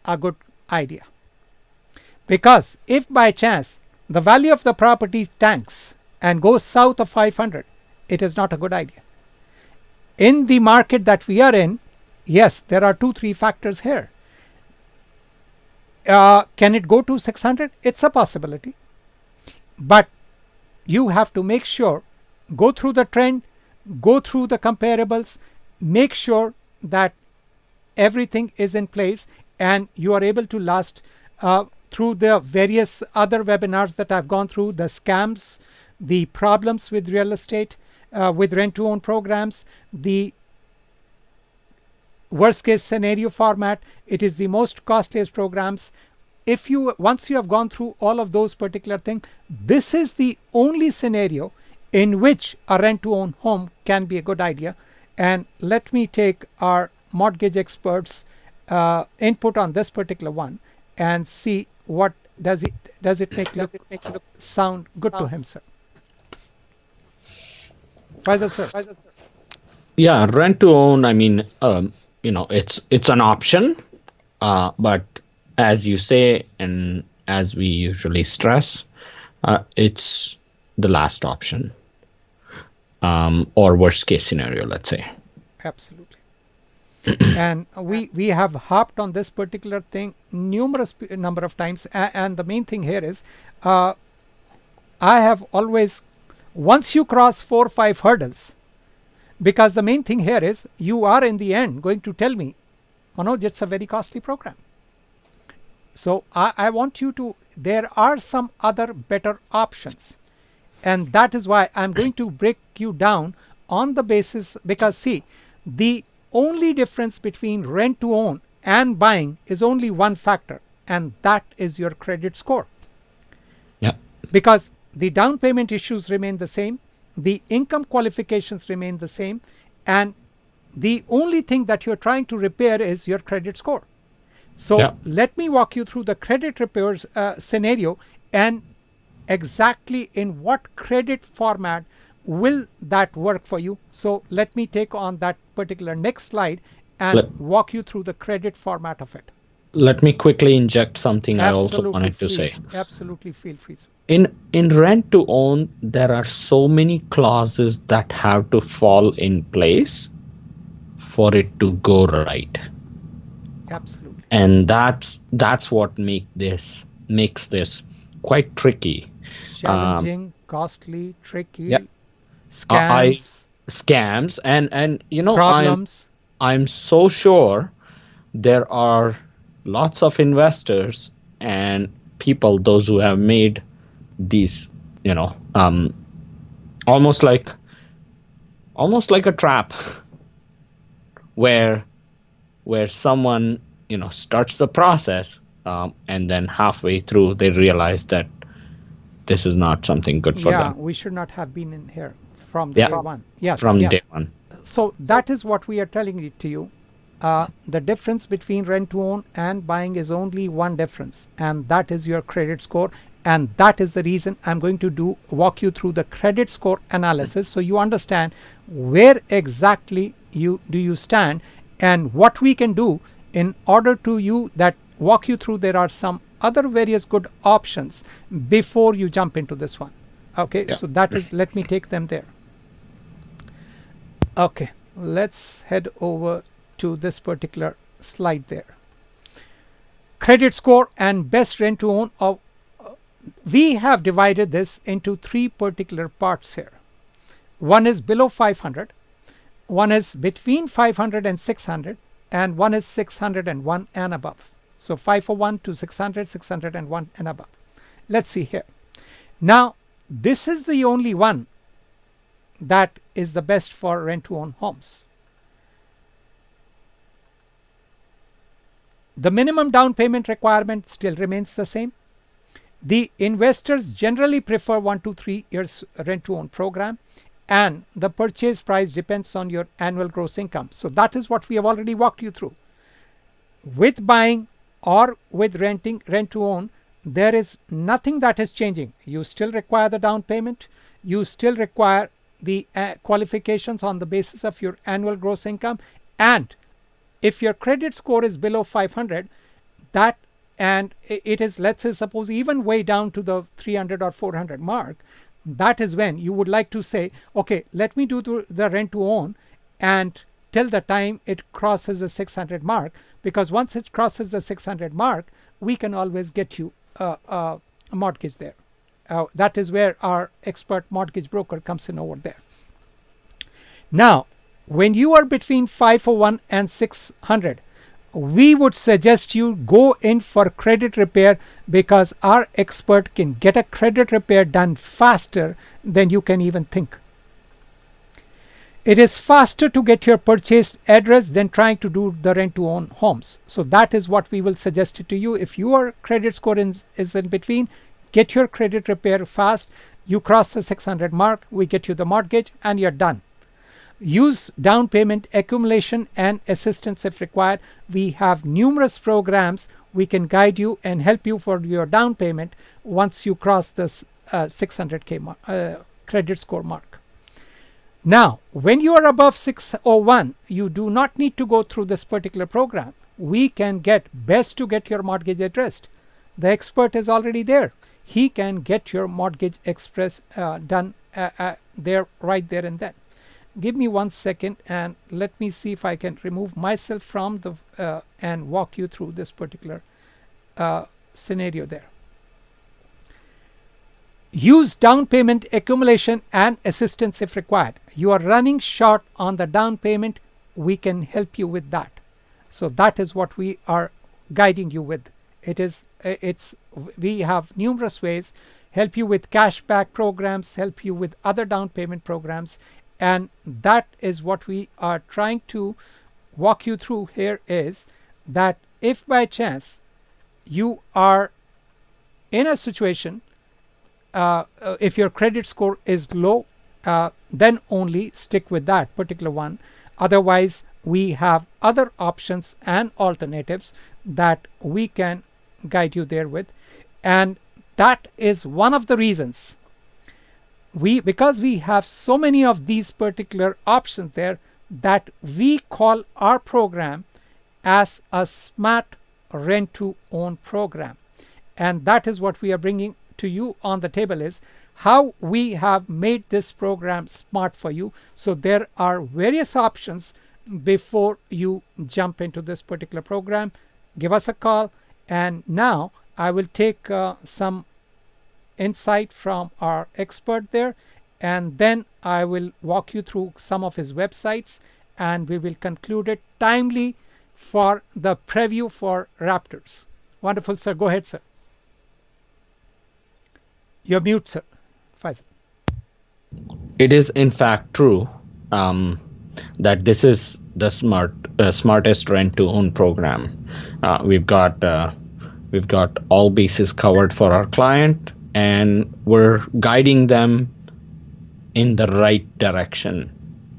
Speaker 1: a good idea. Because if by chance the value of the property tanks and goes south of 500, it is not a good idea. In the market that we are in, yes, there are 2-3 factors here. Can it go to 600? It's a possibility. But you have to make sure, go through the trend, go through the comparables, make sure that everything is in place and you are able to last through the various other webinars that I've gone through, the scams, the problems with real estate, with rent-to-own programs, the worst case scenario format. It is the most costliest programs. Once you have gone through all of those particular things, this is the only scenario in which a rent-to-own home can be a good idea. And let me take our mortgage experts input on this particular one and see what does it make sound good to him, sir. Faisal, sir.
Speaker 2: Yeah, rent to own, I mean, it's an option, but as you say, and as we usually stress, it's the last option, or worst case scenario, let's say.
Speaker 1: Absolutely. And we have harped on this particular thing numerous number of times, and the main thing here is I have always, once you cross 4 or 5 hurdles, because the main thing here is you are in the end going to tell me, Manoj, it's a very costly program. So I want you to, there are some other better options, and that is why I'm going to break you down on the basis, because see, the only difference between rent to own and buying is only one factor, and that is your credit score.
Speaker 2: Yeah.
Speaker 1: Because the down payment issues remain the same, the income qualifications remain the same, and the only thing that you're trying to repair is your credit score. So let me walk you through the credit repairs scenario, and exactly in what credit format will that work for you. So let me take on that particular next slide and walk you through the credit format of it.
Speaker 2: Let me quickly inject something I also wanted to say.
Speaker 1: Absolutely, feel free.
Speaker 2: In rent to own, there are so many clauses that have to fall in place for it to go right.
Speaker 1: Absolutely.
Speaker 2: And that's what makes this quite tricky.
Speaker 1: Challenging, costly, tricky.
Speaker 2: Yep.
Speaker 1: Scams.
Speaker 2: And
Speaker 1: problems.
Speaker 2: I'm so sure there are lots of investors and people, those who have made these, almost like a trap where someone, starts the process, and then halfway through they realize that this is not something good for them.
Speaker 1: Yeah, we should not have been in here from day one. Yes.
Speaker 2: From day one.
Speaker 1: So that is what we are telling it to you. The difference between rent to own and buying is only one difference, and that is your credit score. And that is the reason I'm going to walk you through the credit score analysis, so you understand where exactly you stand and what we can do in order to walk you through. There are some other various good options before you jump into this one. Okay, so that is, let me take them there. Okay, let's head over to this particular slide there. Credit score and best rent to own. We have divided this into 3 particular parts here. One is below 500, one is between 500 and 600, and one is 601 and above. So 501 to 600, 601 and above. Let's see here. Now, this is the only one that is the best for rent to own homes. The minimum down payment requirement still remains the same. The investors generally prefer 1 to 3 years rent to own program, and the purchase price depends on your annual gross income. So that is what we have already walked you through. With buying or with rent to own, there is nothing that is changing. You still require the down payment. You still require the qualifications on the basis of your annual gross income. And if your credit score is below 500, and it is, let's say, suppose even way down to the 300 or 400 mark, that is when you would like to say, okay, let me do the rent to own and till the time it crosses the 600 mark, because once it crosses the 600 mark, we can always get you a mortgage there. That is where our expert mortgage broker comes in over there. Now, when you are between 501 and 600, we would suggest you go in for credit repair, because our expert can get a credit repair done faster than you can even think. It is faster to get your purchased address than trying to do the rent to own homes. So that is what we will suggest it to you. If your credit score is in between, get your credit repair fast. You cross the 600 mark, we get you the mortgage, and you're done. Use down payment accumulation and assistance if required. We have numerous programs we can guide you and help you for your down payment once you cross this 600K credit score mark. Now, when you are above 601, you do not need to go through this particular program. We can get best to get your mortgage addressed. The expert is already there. He can get your mortgage express done there, right there and then. Give me 1 second and let me see if I can remove myself from the and walk you through this particular scenario there. Use down payment accumulation and assistance if required. You are running short on the down payment, we can help you with that. So that is what we are guiding you with. We have numerous ways, help you with cashback programs, help you with other down payment programs, and that is what we are trying to walk you through here, is that if by chance you are in a situation, if your credit score is low, then only stick with that particular one. Otherwise, we have other options and alternatives that we can guide you there with. And that is one of the reasons because we have so many of these particular options there, that we call our program as a smart rent to own program. And that is what we are bringing to you on the table, is how we have made this program smart for you. So there are various options before you jump into this particular program. Give us a call, and now I will take some insight from our expert there, and then I will walk you through some of his websites, and we will conclude it timely for the preview for Raptors. Wonderful, sir. Go ahead, sir. You're mute, sir. Faisal.
Speaker 2: It is in fact true that this is the smartest rent to own program. We've got all bases covered for our client, and we're guiding them in the right direction,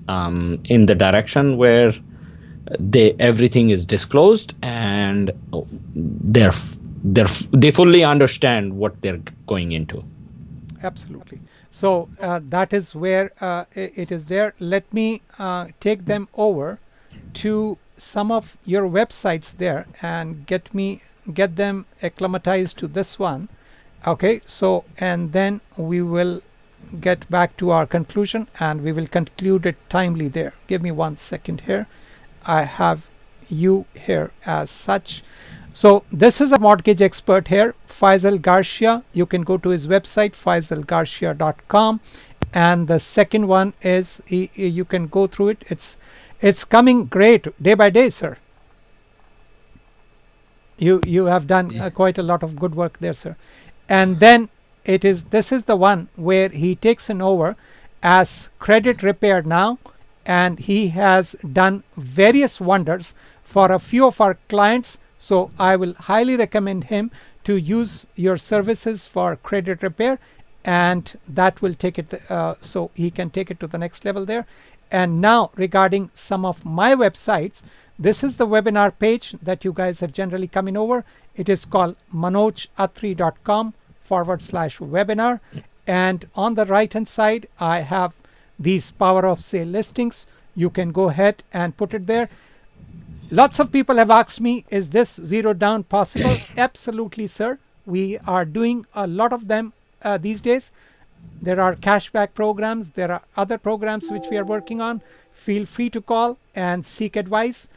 Speaker 2: in the direction where everything is disclosed and they fully understand what they're going into.
Speaker 1: Absolutely. So that is where it is there. Let me take them over to some of your websites there and get them acclimatized to this one. Okay, so and then we will get back to our conclusion, and we will conclude it timely there. Give me 1 second here. I have you here as such. So this is a mortgage expert here, Faisal Garcia. You can go to his website, faisalgarcia.com, and the second one is you can go through it. It's coming great day by day, sir. You have done quite a lot of good work there, sir. And then this is the one where he takes an over as credit repair now, and he has done various wonders for a few of our clients. So I will highly recommend him to use your services for credit repair, and that will take it so he can take it to the next level there. And now regarding some of my websites, this is the webinar page that you guys have generally come in over. It is called manojatri.com/webinar, and on the right hand side I have these power of sale listings. You can go ahead and put it there. Lots of people have asked me, is this zero down possible? Absolutely, sir. We are doing a lot of them these days. There are cashback programs. There are other programs which we are working on. Feel free to call and seek advice.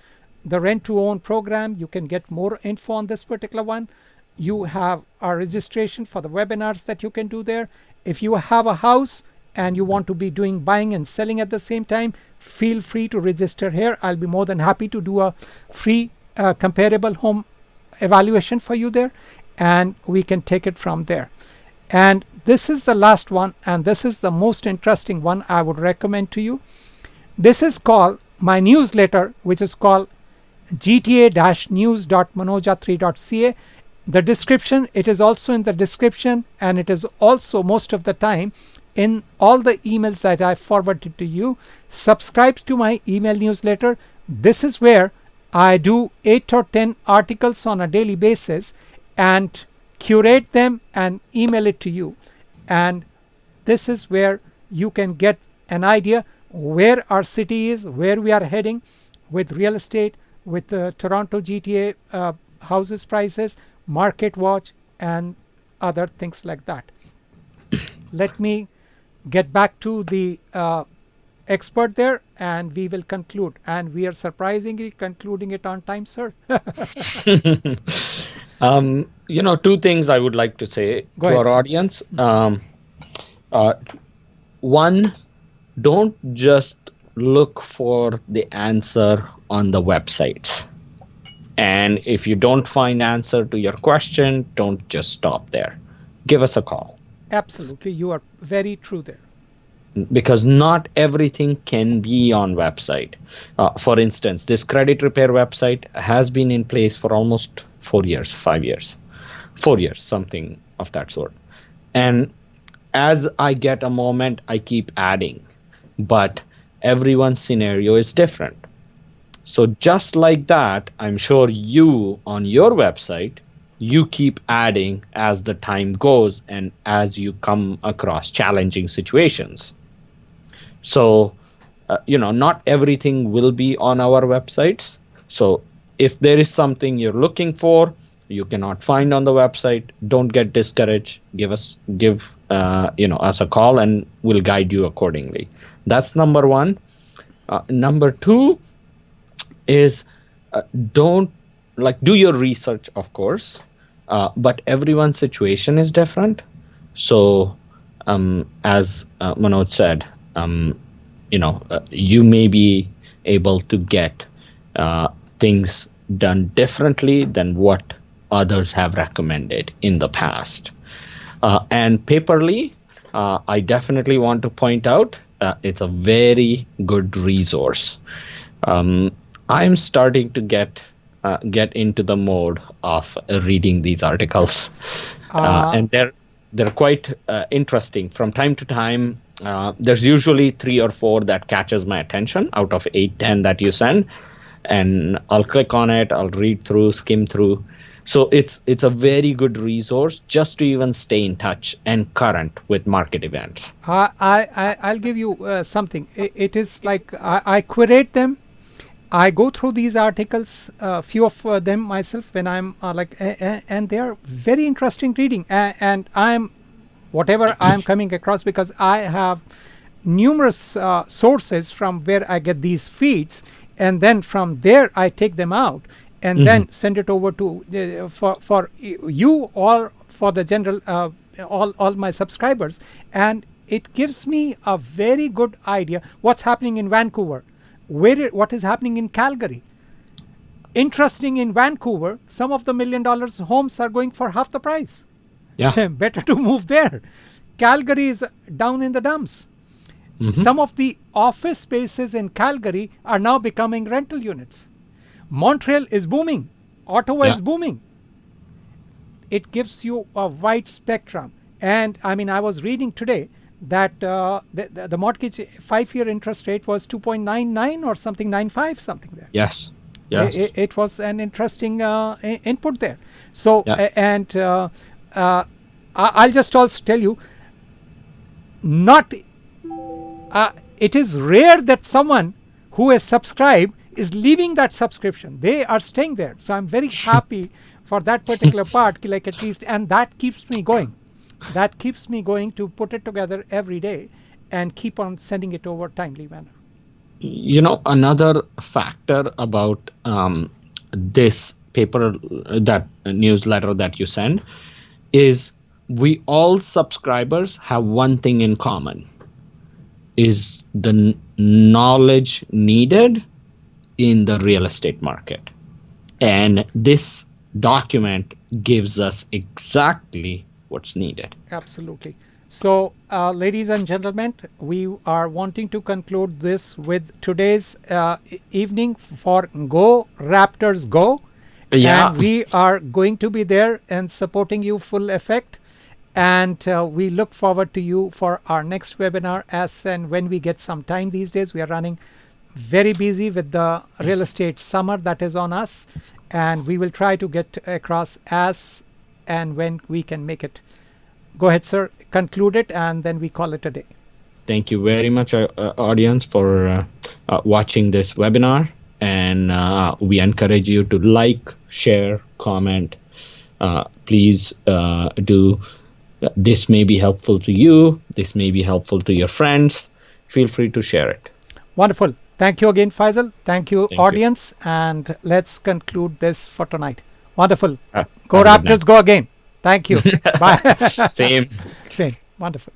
Speaker 1: The rent to own program, you can get more info on this particular one. You have our registration for the webinars that you can do there. If you have a house and you want to be doing buying and selling at the same time, feel free to register here. I'll be more than happy to do a free comparable home evaluation for you there, and we can take it from there. And this is the last one, and this is the most interesting one I would recommend to you. This is called my newsletter, which is called gta-news.manoja3.ca. The description, it is also in the description, and it is also most of the time in all the emails that I forwarded to you. Subscribe to my email newsletter. This is where I do 8 or 10 articles on a daily basis and curate them and email it to you. And this is where you can get an idea where our city is, where we are heading with real estate, with the Toronto GTA houses prices, market watch, and other things like that. Let me get back to the expert there, and we will conclude. And we are surprisingly concluding it on time, sir.
Speaker 2: Two things I would like to say
Speaker 1: Go
Speaker 2: to
Speaker 1: ahead,
Speaker 2: our
Speaker 1: sir.
Speaker 2: audience. One, don't just look for the answer on the websites. And if you don't find answer to your question, don't just stop there. Give us a call.
Speaker 1: Absolutely, you are very true there.
Speaker 2: Because not everything can be on website. For instance, this credit repair website has been in place for almost 4 years, 5 years, 4 years, something of that sort. And as I get a moment, I keep adding, but everyone's scenario is different. So just like that, I'm sure you on your website, you keep adding as the time goes and as you come across challenging situations. So, not everything will be on our websites. So if there is something you're looking for, you cannot find on the website, don't get discouraged. Give us a call, and we'll guide you accordingly. That's number one. Number two is do your research, of course, but everyone's situation is different. So as Manoj said, you may be able to get things done differently than what others have recommended in the past. And Paperly, I definitely want to point out, it's a very good resource. I'm starting to get into the mode of reading these articles, and they're quite interesting. From time to time, there's usually 3 or 4 that catches my attention out of 8, 10 that you send, and I'll click on it, I'll read through, skim through. So it's a very good resource just to even stay in touch and current with market events.
Speaker 1: I'll give you something. It is like I curate them. I go through these articles, few of them myself when I'm and they are very interesting reading. And I'm whatever I'm coming across, because I have numerous sources from where I get these feeds, and then from there I take them out and then send it over to for you or for the general all my subscribers, and it gives me a very good idea what's happening in Vancouver, what is happening in Calgary. Interesting, in Vancouver, some of the $1 million homes are going for half the price.
Speaker 2: Yeah.
Speaker 1: Better to move there. Calgary is down in the dumps. Some of the office spaces in Calgary are now becoming rental units. Montreal is booming. Ottawa is booming. It gives you a wide spectrum. And I mean, I was reading today that the mortgage 5-year interest rate was 2.99 or something, 95, something there.
Speaker 2: Yes.
Speaker 1: It was an interesting input there. So, I'll just also tell you, it is rare that someone who has subscribed is leaving that subscription. They are staying there. So I'm very happy for that particular part, like at least, and that keeps me going. That keeps me going to put it together every day and keep on sending it over timely manner.
Speaker 2: Another factor about this that newsletter that you send is we all subscribers have one thing in common, is the knowledge needed in the real estate market. And this document gives us exactly what's needed.
Speaker 1: Absolutely. So, ladies and gentlemen, we are wanting to conclude this with today's evening for Go Raptors Go.
Speaker 2: Yeah.
Speaker 1: And we are going to be there and supporting you full effect. And we look forward to you for our next webinar as and when we get some time these days. We are running very busy with the real estate summer that is on us. And we will try to get across as and when we can make it. Go ahead, sir. Conclude it, and then we call it a day.
Speaker 2: Thank you very much, audience, for watching this webinar. And we encourage you to like, share, comment. Please do. This may be helpful to you. This may be helpful to your friends. Feel free to share it.
Speaker 1: Wonderful. Thank you again, Faisal. Thank you, audience. And let's conclude this for tonight. Wonderful. Go Raptors, go again. Thank you. Bye.
Speaker 2: Same.
Speaker 1: Same. Wonderful.